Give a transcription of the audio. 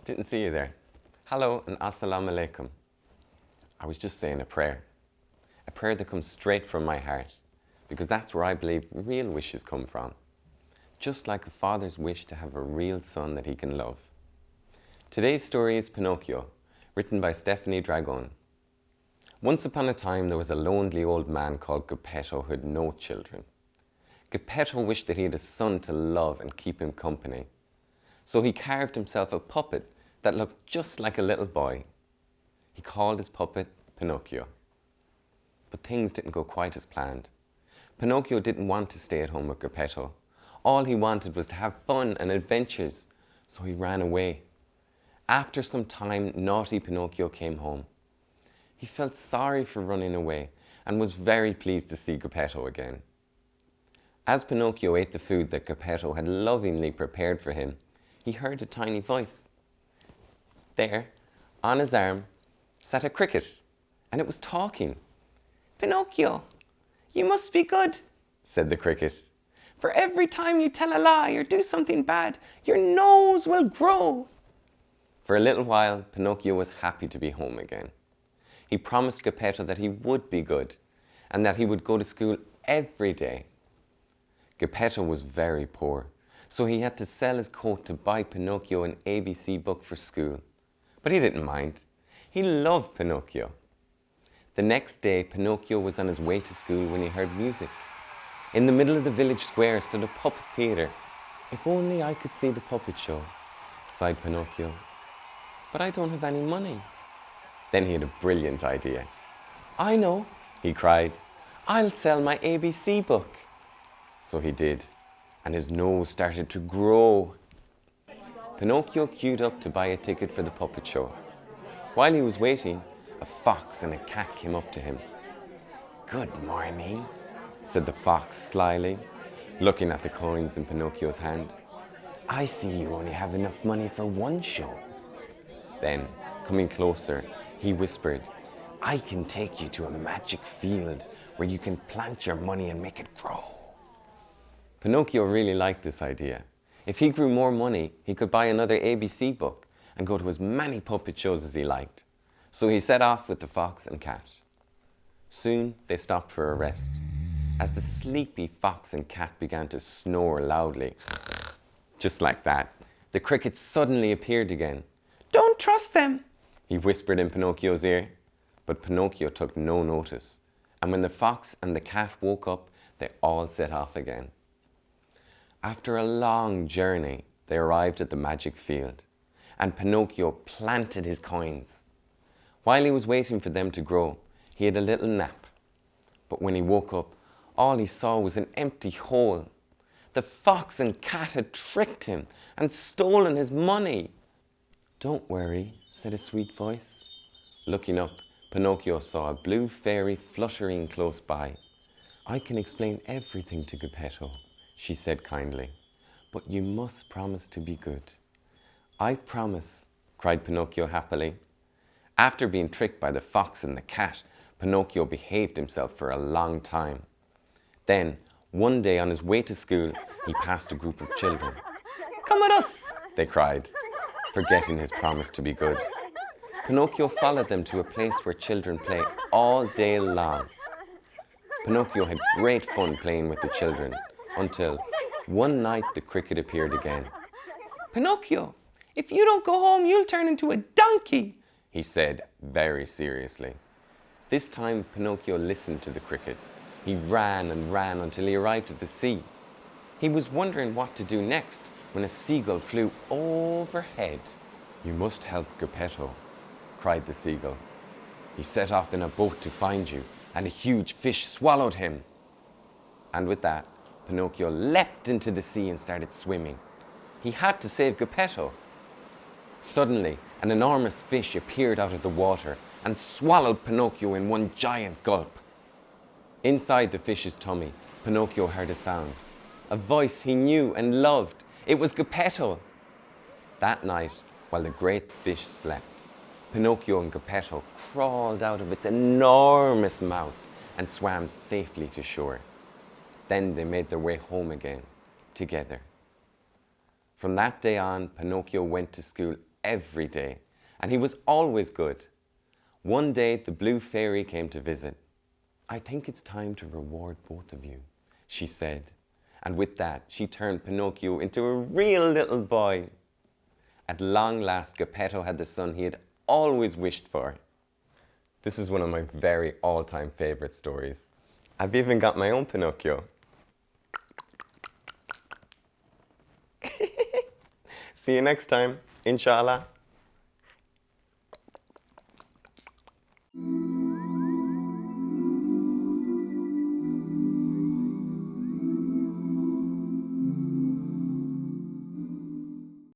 Didn't see you there. Hello and assalamu alaikum. I was just saying a prayer that comes straight from my heart, because that's where I believe real wishes come from. Just like a father's wish to have a real son that he can love. Today's story is Pinocchio, written by Stephanie Dragon. Once upon a time there was a lonely old man called Geppetto who had no children. Geppetto wished that he had a son to love and keep him company. So he carved himself a puppet that looked just like a little boy. He called his puppet Pinocchio. But things didn't go quite as planned. Pinocchio didn't want to stay at home with Geppetto. All he wanted was to have fun and adventures, so he ran away. After some time, naughty Pinocchio came home. He felt sorry for running away and was very pleased to see Geppetto again. As Pinocchio ate the food that Geppetto had lovingly prepared for him, he heard a tiny voice. There, on his arm, sat a cricket, and it was talking. "Pinocchio, you must be good," said the cricket. "For every time you tell a lie or do something bad, your nose will grow." For a little while, Pinocchio was happy to be home again. He promised Geppetto that he would be good, and that he would go to school every day. Geppetto was very poor, so he had to sell his coat to buy Pinocchio an ABC book for school. But he didn't mind. He loved Pinocchio. The next day, Pinocchio was on his way to school when he heard music. In the middle of the village square stood a puppet theatre. "If only I could see the puppet show," sighed Pinocchio. "But I don't have any money." Then he had a brilliant idea. "I know," he cried. "I'll sell my ABC book." So he did, and his nose started to grow. Pinocchio queued up to buy a ticket for the puppet show. While he was waiting, a fox and a cat came up to him. "Good morning," said the fox slyly, looking at the coins in Pinocchio's hand. "I see you only have enough money for one show." Then, coming closer, he whispered, "I can take you to a magic field where you can plant your money and make it grow." Pinocchio really liked this idea. If he grew more money, he could buy another ABC book and go to as many puppet shows as he liked. So he set off with the fox and cat. Soon they stopped for a rest. As the sleepy fox and cat began to snore loudly, just like that, the cricket suddenly appeared again. "Don't trust them," he whispered in Pinocchio's ear. But Pinocchio took no notice, and when the fox and the cat woke up, they all set off again. After a long journey, they arrived at the magic field, and Pinocchio planted his coins. While he was waiting for them to grow, he had a little nap. But when he woke up, all he saw was an empty hole. The fox and cat had tricked him and stolen his money. "Don't worry," said a sweet voice. Looking up, Pinocchio saw a blue fairy fluttering close by. "I can explain everything to Geppetto," she said kindly, "but you must promise to be good." "I promise," cried Pinocchio happily. After being tricked by the fox and the cat, Pinocchio behaved himself for a long time. Then, one day on his way to school, he passed a group of children. "Come with us," they cried, forgetting his promise to be good. Pinocchio followed them to a place where children play all day long. Pinocchio had great fun playing with the children, until one night the cricket appeared again. "Pinocchio, if you don't go home, you'll turn into a donkey," he said very seriously. This time Pinocchio listened to the cricket. He ran and ran until he arrived at the sea. He was wondering what to do next when a seagull flew overhead. "You must help Geppetto," cried the seagull. "He set off in a boat to find you, and a huge fish swallowed him." And with that, Pinocchio leapt into the sea and started swimming. He had to save Geppetto. Suddenly, an enormous fish appeared out of the water and swallowed Pinocchio in one giant gulp. Inside the fish's tummy, Pinocchio heard a sound, a voice he knew and loved. It was Geppetto. That night, while the great fish slept, Pinocchio and Geppetto crawled out of its enormous mouth and swam safely to shore. Then they made their way home again, together. From that day on, Pinocchio went to school every day, and he was always good. One day, the blue fairy came to visit. "I think it's time to reward both of you," she said. And with that, she turned Pinocchio into a real little boy. At long last, Geppetto had the son he had always wished for. This is one of my very all-time favorite stories. I've even got my own Pinocchio. See you next time, inshallah.